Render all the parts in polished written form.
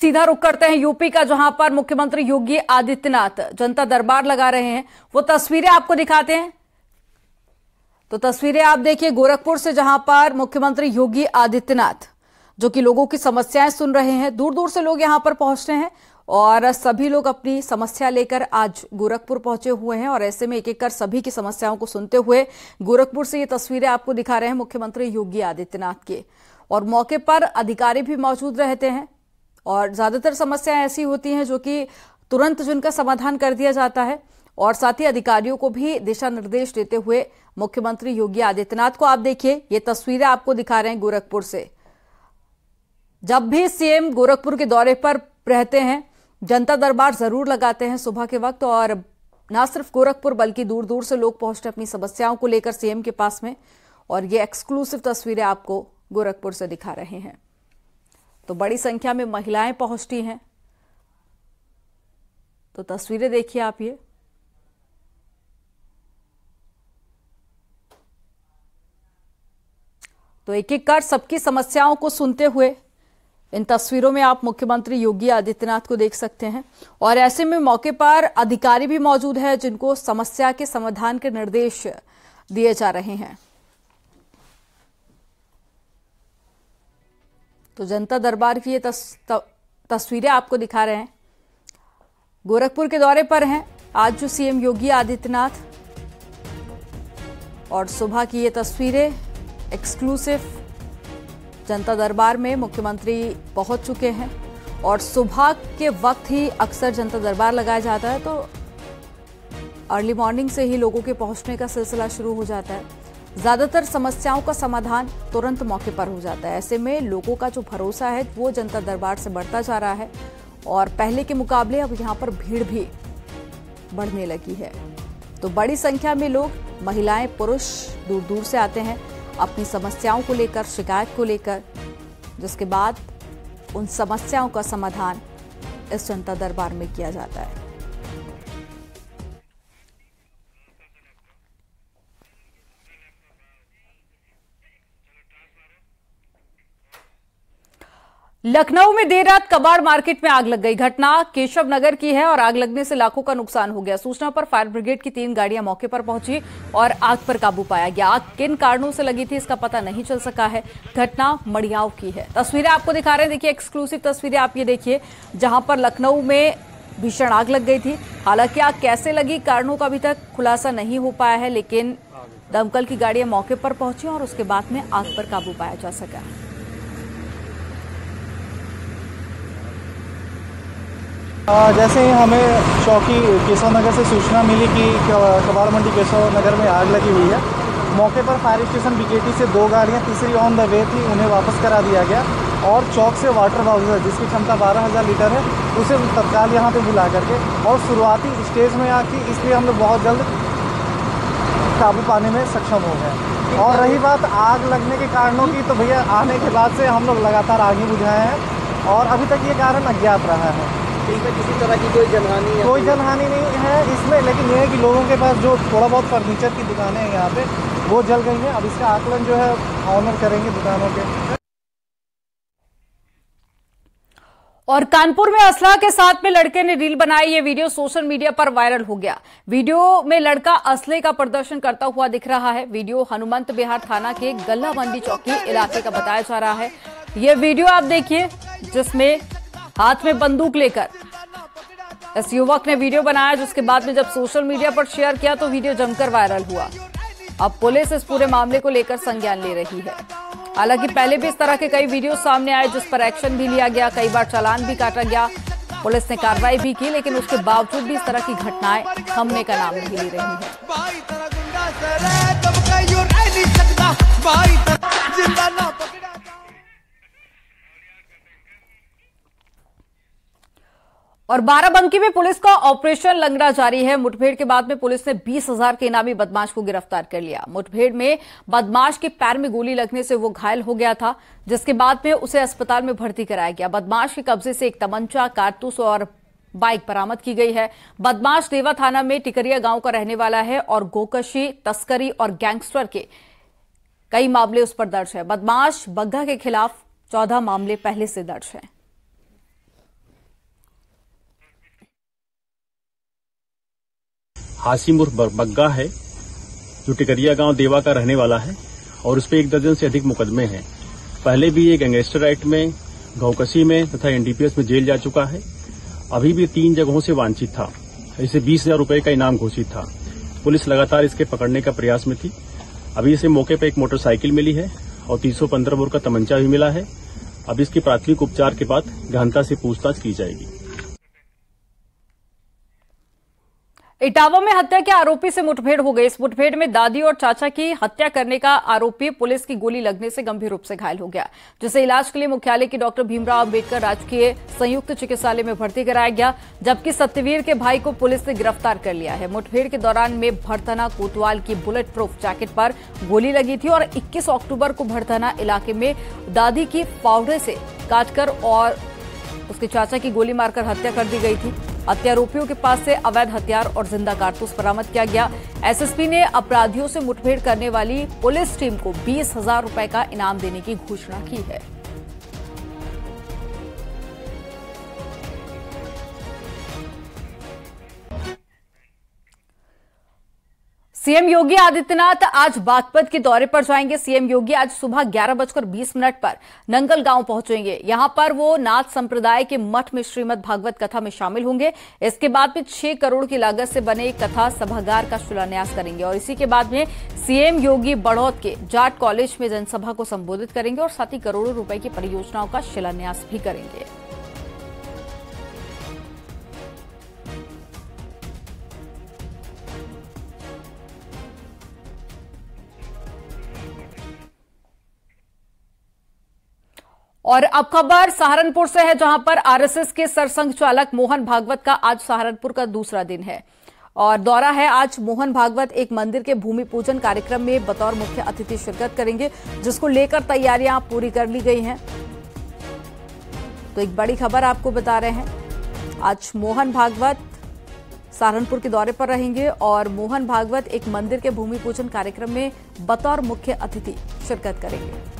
सीधा रुख करते हैं यूपी का, जहां पर मुख्यमंत्री योगी आदित्यनाथ जनता दरबार लगा रहे हैं। वो तस्वीरें आपको दिखाते हैं। तो तस्वीरें आप देखिए गोरखपुर से, जहां पर मुख्यमंत्री योगी आदित्यनाथ जो कि लोगों की समस्याएं सुन रहे हैं। दूर दूर से लोग यहां पर पहुंचते हैं और सभी लोग अपनी समस्या लेकर आज गोरखपुर पहुंचे हुए हैं और ऐसे में एक एक कर सभी की समस्याओं को सुनते हुए गोरखपुर से ये तस्वीरें आपको दिखा रहे हैं मुख्यमंत्री योगी आदित्यनाथ के। और मौके पर अधिकारी भी मौजूद रहते हैं और ज्यादातर समस्याएं ऐसी होती हैं जो कि तुरंत जिनका समाधान कर दिया जाता है। और साथ ही अधिकारियों को भी दिशा निर्देश देते हुए मुख्यमंत्री योगी आदित्यनाथ को आप देखिए, ये तस्वीरें आपको दिखा रहे हैं गोरखपुर से। जब भी सीएम गोरखपुर के दौरे पर रहते हैं जनता दरबार जरूर लगाते हैं सुबह के वक्त। और न सिर्फ गोरखपुर बल्कि दूर दूर से लोग पहुंचते हैं अपनी समस्याओं को लेकर सीएम के पास में। और ये एक्सक्लूसिव तस्वीरें आपको गोरखपुर से दिखा रहे हैं। तो बड़ी संख्या में महिलाएं पहुंचती हैं। तो तस्वीरें देखिए आप ये। तो एक एक कर सबकी समस्याओं को सुनते हुए इन तस्वीरों में आप मुख्यमंत्री योगी आदित्यनाथ को देख सकते हैं। और ऐसे में मौके पर अधिकारी भी मौजूद है जिनको समस्या के समाधान के निर्देश दिए जा रहे हैं। तो जनता दरबार की ये तस्वीरें आपको दिखा रहे हैं। गोरखपुर के दौरे पर हैं आज जो सीएम योगी आदित्यनाथ। और सुबह की ये तस्वीरें एक्सक्लूसिव जनता दरबार में मुख्यमंत्री पहुंच चुके हैं। और सुबह के वक्त ही अक्सर जनता दरबार लगाया जाता है, तो अर्ली मॉर्निंग से ही लोगों के पहुंचने का सिलसिला शुरू हो जाता है। ज्यादातर समस्याओं का समाधान तुरंत मौके पर हो जाता है। ऐसे में लोगों का जो भरोसा है वो जनता दरबार से बढ़ता जा रहा है और पहले के मुकाबले अब यहाँ पर भीड़ भी बढ़ने लगी है। तो बड़ी संख्या में लोग, महिलाएं, पुरुष दूर दूर से आते हैं अपनी समस्याओं को लेकर, शिकायत को लेकर, जिसके बाद उन समस्याओं का समाधान इस जनता दरबार में किया जाता है। लखनऊ में देर रात कबाड़ मार्केट में आग लग गई। घटना केशव नगर की है और आग लगने से लाखों का नुकसान हो गया। सूचना पर फायर ब्रिगेड की 3 गाड़ियां मौके पर पहुंची और आग पर काबू पाया गया। आग किन कारणों से लगी थी इसका पता नहीं चल सका है। घटना मड़ियाव की है। तस्वीरें आपको दिखा रहे हैं, देखिए एक्सक्लूसिव तस्वीरें आप ये देखिए, जहां पर लखनऊ में भीषण आग लग गई थी। हालांकि आग कैसे लगी, कारणों का अभी तक खुलासा नहीं हो पाया है, लेकिन दमकल की गाड़ियां मौके पर पहुंची और उसके बाद में आग पर काबू पाया जा सका। जैसे ही हमें चौकी केशव नगर से सूचना मिली कि कबाड़ मंडी केशव नगर में आग लगी हुई है, मौके पर फायर स्टेशन बीकेटी से 2 गाड़ियां, तीसरी ऑन द वे थी, उन्हें वापस करा दिया गया। और चौक से वाटर बाउजर जिसकी क्षमता 12,000 लीटर है, उसे तत्काल यहां पे बुला करके, और शुरुआती स्टेज में आग थी, इसलिए हम लोग बहुत जल्द काबू पाने में सक्षम हो गए। और रही बात आग लगने के कारणों की, तो भैया आने के बाद से हम लोग लगातार आग ही बुझाए हैं और अभी तक ये कारण अज्ञात रहा है। इसमें किसी तरह की कोई जनहानि नहीं है इसमें, लेकिन ये है कि लोगों के पास जो थोड़ा बहुत फर्नीचर की दुकानें हैं यहाँ पे, वो जल गई हैं। अब इसका आकलन जो है ऑनर करेंगे दुकानों के। और कानपुर में असला के साथ में लड़के ने रील बनाई। ये वीडियो सोशल मीडिया पर वायरल हो गया। वीडियो में लड़का असले का प्रदर्शन करता हुआ दिख रहा है। वीडियो हनुमंत विहार थाना के गल्ला मंडी चौकी इलाके का बताया जा रहा है। ये वीडियो आप देखिए, जिसमें हाथ में बंदूक लेकर इस युवक ने वीडियो बनाया, जिसके बाद में जब सोशल मीडिया पर शेयर किया तो वीडियो जमकर वायरल हुआ। अब पुलिस इस पूरे मामले को लेकर संज्ञान ले रही है। हालांकि पहले भी इस तरह के कई वीडियो सामने आए जिस पर एक्शन भी लिया गया, कई बार चालान भी काटा गया, पुलिस ने कार्रवाई भी की, लेकिन उसके बावजूद भी इस तरह की घटनाएं थमने का नाम नहीं ले रही है। और बाराबंकी में पुलिस का ऑपरेशन लंगड़ा जारी है। मुठभेड़ के बाद में पुलिस ने 20,000 के इनामी बदमाश को गिरफ्तार कर लिया। मुठभेड़ में बदमाश के पैर में गोली लगने से वो घायल हो गया था, जिसके बाद में उसे अस्पताल में भर्ती कराया गया। बदमाश के कब्जे से एक तमंचा, कारतूस और बाइक बरामद की गई है। बदमाश देवा थाना में टिकरिया गांव का रहने वाला है और गोकशी, तस्करी और गैंगस्टर के कई मामले उस पर दर्ज है। बदमाश बग्घा के खिलाफ 14 मामले पहले से दर्ज हैं। हासिम उर्फ बग्गा है, जो टिकरिया गांव देवा का रहने वाला है और उस पर 1 दर्जन से अधिक मुकदमे हैं। पहले भी ये गैंगस्टर एक्ट में, घौकसी में तथा एनडीपीएस में जेल जा चुका है। अभी भी 3 जगहों से वांछित था। इसे 20,000 रुपए का इनाम घोषित था। पुलिस लगातार इसके पकड़ने का प्रयास में थी। अभी इसे मौके पर एक मोटरसाइकिल मिली है और 315 बोर का तमंचा भी मिला है। अब इसकी प्राथमिक उपचार के बाद गहनता से पूछताछ की जाएगी। इटावा में हत्या के आरोपी से मुठभेड़ हो गई। इस मुठभेड़ में दादी और चाचा की हत्या करने का आरोपी पुलिस की गोली लगने से गंभीर रूप से घायल हो गया, जिसे इलाज के लिए मुख्यालय की डॉक्टर भीमराव अंबेडकर राजकीय संयुक्त चिकित्सालय में भर्ती कराया गया, जबकि सत्यवीर के भाई को पुलिस ने गिरफ्तार कर लिया है। मुठभेड़ के दौरान में भड़थना कोतवाल की बुलेट प्रूफ जैकेट पर गोली लगी थी और 21 अक्टूबर को भड़थना इलाके में दादी की फावड़े से काटकर और उसके चाचा की गोली मारकर हत्या कर दी गई थी। हत्यारोपियों के पास से अवैध हथियार और जिंदा कारतूस बरामद किया गया। एसएसपी ने अपराधियों से मुठभेड़ करने वाली पुलिस टीम को 20,000 रुपए का इनाम देने की घोषणा की है। सीएम योगी आदित्यनाथ आज बागपत के दौरे पर जाएंगे। सीएम योगी आज सुबह 11:20 पर नंगल गांव पहुंचेंगे। यहां पर वो नाथ संप्रदाय के मठ में श्रीमद् भागवत कथा में शामिल होंगे। इसके बाद में 6 करोड़ की लागत से बने एक कथा सभागार का शिलान्यास करेंगे और इसी के बाद में सीएम योगी बड़ौद के जाट कॉलेज में जनसभा को संबोधित करेंगे और साथ ही करोड़ों रुपए की परियोजनाओं का शिलान्यास भी करेंगे। और अब खबर सहारनपुर से है, जहां पर आरएसएस के सरसंघ चालक मोहन भागवत का आज सहारनपुर का दूसरा दिन है और दौरा है। आज मोहन भागवत एक मंदिर के भूमि पूजन कार्यक्रम में बतौर मुख्य अतिथि शिरकत करेंगे, जिसको लेकर तैयारियां पूरी कर ली गई हैं। तो एक बड़ी खबर आपको बता रहे हैं, आज मोहन भागवत सहारनपुर के दौरे पर रहेंगे और मोहन भागवत एक मंदिर के भूमि पूजन कार्यक्रम में बतौर मुख्य अतिथि शिरकत करेंगे।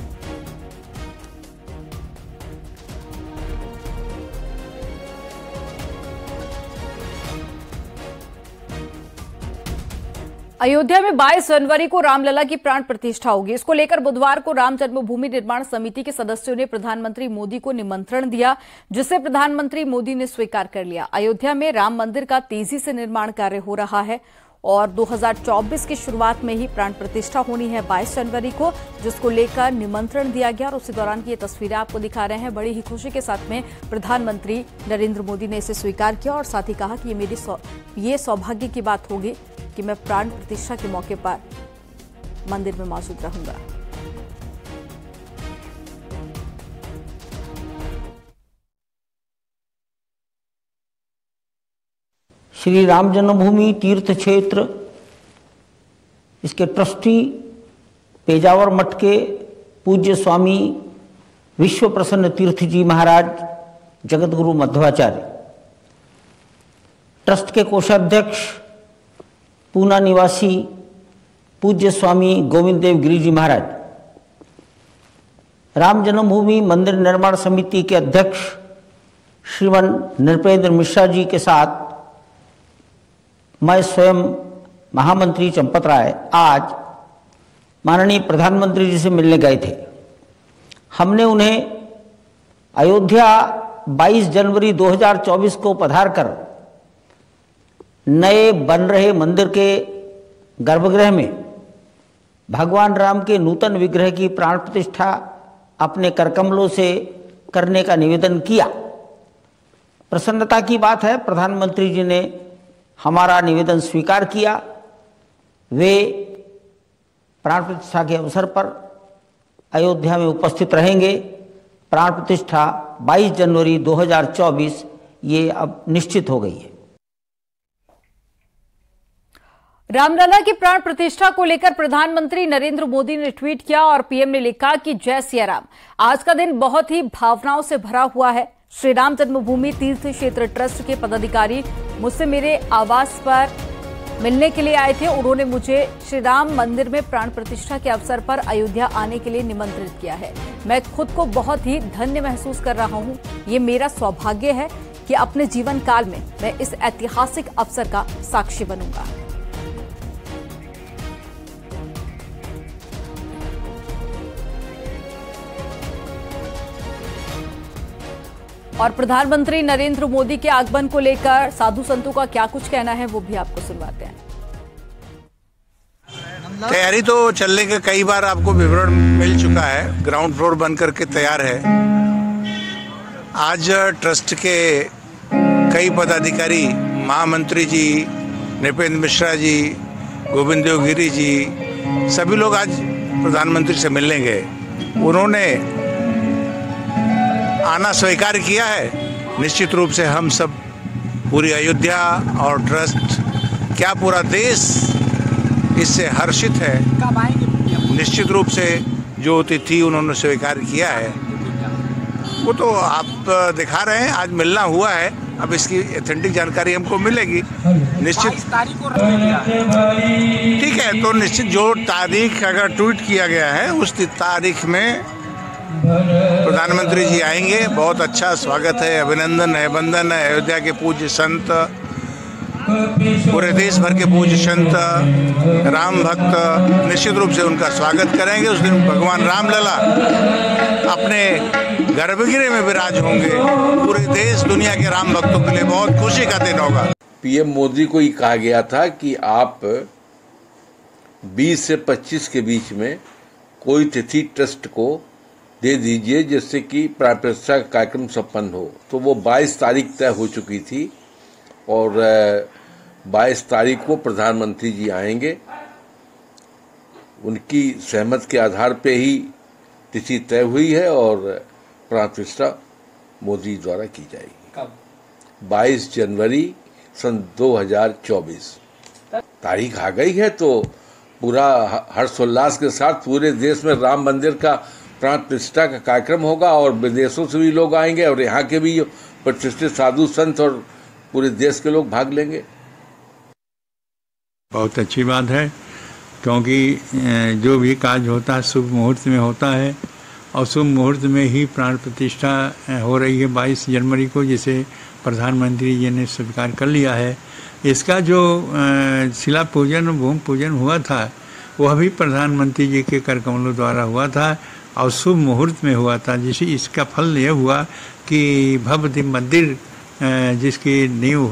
अयोध्या में 22 जनवरी को रामलला की प्राण प्रतिष्ठा होगी। इसको लेकर बुधवार को राम जन्मभूमि निर्माण समिति के सदस्यों ने प्रधानमंत्री मोदी को निमंत्रण दिया, जिसे प्रधानमंत्री मोदी ने स्वीकार कर लिया। अयोध्या में राम मंदिर का तेजी से निर्माण कार्य हो रहा है और 2024 की शुरुआत में ही प्राण प्रतिष्ठा होनी है 22 जनवरी को, जिसको लेकर निमंत्रण दिया गया और उसी दौरान की ये तस्वीरें आपको दिखा रहे हैं। बड़ी ही खुशी के साथ में प्रधानमंत्री नरेंद्र मोदी ने इसे स्वीकार किया और साथ ही कहा कि ये सौभाग्य की बात होगी कि मैं प्राण प्रतिष्ठा के मौके पर मंदिर में मौजूद रहूंगा। श्री राम जन्मभूमि तीर्थ क्षेत्र, इसके ट्रस्टी पेजावर मठ के पूज्य स्वामी विश्व प्रसन्न तीर्थ जी महाराज जगतगुरु मध्वाचार्य, ट्रस्ट के कोषाध्यक्ष पूना निवासी पूज्य स्वामी गोविंद देव गिरी जी महाराज, राम जन्मभूमि मंदिर निर्माण समिति के अध्यक्ष श्रीमान नृपेंद्र मिश्रा जी के साथ मैं स्वयं महामंत्री चंपत राय आज माननीय प्रधानमंत्री जी से मिलने गए थे। हमने उन्हें अयोध्या 22 जनवरी 2024 को पधारकर नए बन रहे मंदिर के गर्भगृह में भगवान राम के नूतन विग्रह की प्राण प्रतिष्ठा अपने करकमलों से करने का निवेदन किया। प्रसन्नता की बात है, प्रधानमंत्री जी ने हमारा निवेदन स्वीकार किया। वे प्राण प्रतिष्ठा के अवसर पर अयोध्या में उपस्थित रहेंगे। प्राण प्रतिष्ठा 22 जनवरी 2024 ये अब निश्चित हो गई है। रामलला की प्राण प्रतिष्ठा को लेकर प्रधानमंत्री नरेंद्र मोदी ने ट्वीट किया और पीएम ने लिखा कि जय सिया राम। आज का दिन बहुत ही भावनाओं से भरा हुआ है। श्री राम जन्मभूमि तीर्थ क्षेत्र ट्रस्ट के पदाधिकारी मुझसे मेरे आवास पर मिलने के लिए आए थे। उन्होंने मुझे श्री राम मंदिर में प्राण प्रतिष्ठा के अवसर पर अयोध्या आने के लिए निमंत्रित किया है। मैं खुद को बहुत ही धन्य महसूस कर रहा हूं। ये मेरा सौभाग्य है कि अपने जीवन काल में मैं इस ऐतिहासिक अवसर का साक्षी बनूंगा। और प्रधानमंत्री नरेंद्र मोदी के आगमन को लेकर साधु संतों का क्या कुछ कहना है वो भी आपको सुनवाते हैं। तैयारी तो चलने का कई बार आपको विवरण मिल चुका है, ग्राउंड फ्लोर बन करके तैयार है। आज ट्रस्ट के कई पदाधिकारी, महामंत्री जी, नृपेंद्र मिश्रा जी, गोविंद देवगिरी जी, सभी लोग आज प्रधानमंत्री से मिलने गए। उन्होंने आना स्वीकार किया है। निश्चित रूप से हम सब, पूरी अयोध्या और ट्रस्ट, क्या पूरा देश इससे हर्षित है। निश्चित रूप से जो तिथि उन्होंने स्वीकार किया है वो तो आप दिखा रहे हैं, आज मिलना हुआ है। अब इसकी ऑथेंटिक जानकारी हमको मिलेगी निश्चित। ठीक है, तो निश्चित जो तारीख अगर ट्वीट किया गया है उस तारीख में प्रधानमंत्री जी आएंगे। बहुत अच्छा स्वागत है, अभिनंदन है, वंदन है। अयोध्या के पूज्य संत, पूरे देश भर के पूज्य संत, राम भक्त निश्चित रूप से उनका स्वागत करेंगे। उस दिन भगवान रामलला अपने गर्भगृह में विराज होंगे। पूरे देश दुनिया के राम भक्तों के लिए बहुत खुशी का दिन होगा। पीएम मोदी को ये कहा गया था कि आप 20 से 25 के बीच में कोई तिथि ट्रस्ट को दे दीजिए जिससे कि प्राण प्रतिष्ठा का कार्यक्रम संपन्न हो। तो वो 22 तारीख तय हो चुकी थी और 22 तारीख को प्रधानमंत्री जी आएंगे। उनकी सहमति के आधार पे ही तिथि तय हुई है और प्राण प्रतिष्ठा मोदी द्वारा की जाएगी। कब? 22 जनवरी सन 2024 तारीख आ गई है, तो पूरा हर्षोल्लास के साथ पूरे देश में राम मंदिर का प्राण प्रतिष्ठा का कार्यक्रम होगा और विदेशों से भी लोग आएंगे और यहाँ के भी प्रतिष्ठित साधु संत और पूरे देश के लोग भाग लेंगे। बहुत अच्छी बात है, क्योंकि जो भी कार्य होता है शुभ मुहूर्त में होता है और शुभ मुहूर्त में ही प्राण प्रतिष्ठा हो रही है 22 जनवरी को, जिसे प्रधानमंत्री जी ने स्वीकार कर लिया है। इसका जो शिला पूजन और भूमि पूजन हुआ था वह भी प्रधानमंत्री जी के कर कमलों द्वारा हुआ था और शुभ मुहूर्त में हुआ था, जिसे इसका फल यह हुआ कि भव्य मंदिर जिसकी नींव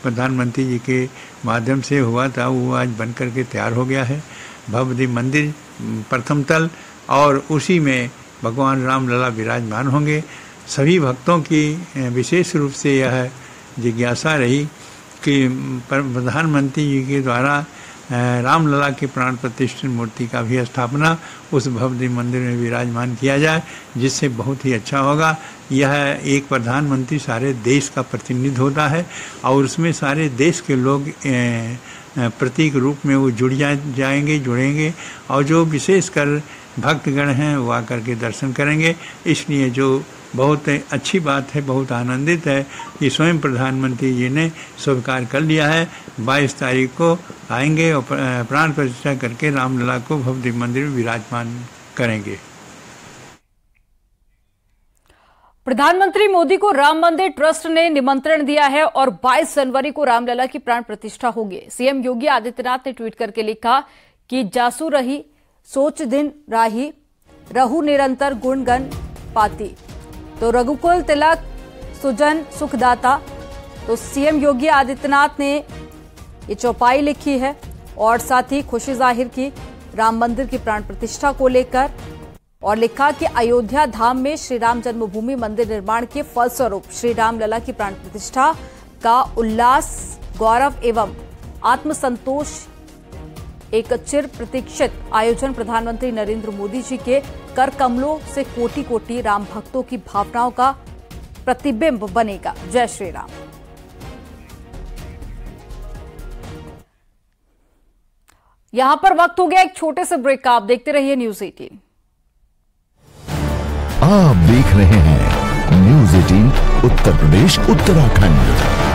प्रधानमंत्री जी के माध्यम से हुआ था वो आज बन करके तैयार हो गया है। भव्य मंदिर प्रथम तल, और उसी में भगवान रामलला विराजमान होंगे। सभी भक्तों की विशेष रूप से यह जिज्ञासा रही कि प्रधानमंत्री जी के द्वारा रामलला के प्राण प्रतिष्ठित मूर्ति का भी स्थापना उस भव्य मंदिर में विराजमान किया जाए, जिससे बहुत ही अच्छा होगा। यह एक प्रधानमंत्री सारे देश का प्रतिनिधि होता है और उसमें सारे देश के लोग प्रतीक रूप में वो जुड़ेंगे और जो विशेषकर भक्तगण हैं वो आकर के दर्शन करेंगे। इसलिए जो बहुत अच्छी बात है, बहुत आनंदित है कि स्वयं प्रधानमंत्री जी ने स्वीकार कर लिया है। 22 तारीख को आएंगे और प्राण प्रतिष्ठा करके रामलला को भव्य मंदिर में विराजमान करेंगे। प्रधानमंत्री मोदी को राम मंदिर ट्रस्ट ने निमंत्रण दिया है और 22 जनवरी को रामलला की प्राण प्रतिष्ठा होगी। सीएम योगी आदित्यनाथ ने ट्वीट करके लिखा कि जासू रही सोच दिन राही, रहु निरंतर गुणगण पाती। तो रघुकुल तिलक सुजन सुखदाता। तो सीएम योगी आदित्यनाथ ने ये चौपाई लिखी है और साथ ही खुशी जाहिर की राम मंदिर की प्राण प्रतिष्ठा को लेकर और लिखा कि अयोध्या धाम में श्री राम जन्मभूमि मंदिर निर्माण के फलस्वरूप श्री रामलला की प्राण प्रतिष्ठा का उल्लास, गौरव एवं आत्मसंतोष एक चिर प्रतीक्षित आयोजन प्रधानमंत्री नरेंद्र मोदी जी के कर कमलों से कोटि कोटि राम भक्तों की भावनाओं का प्रतिबिंब बनेगा। जय श्री राम। यहां पर वक्त हो गया एक छोटे से ब्रेक का। आप देखते रहिए न्यूज़ 18। आप देख रहे हैं न्यूज़ 18 उत्तर प्रदेश उत्तराखंड।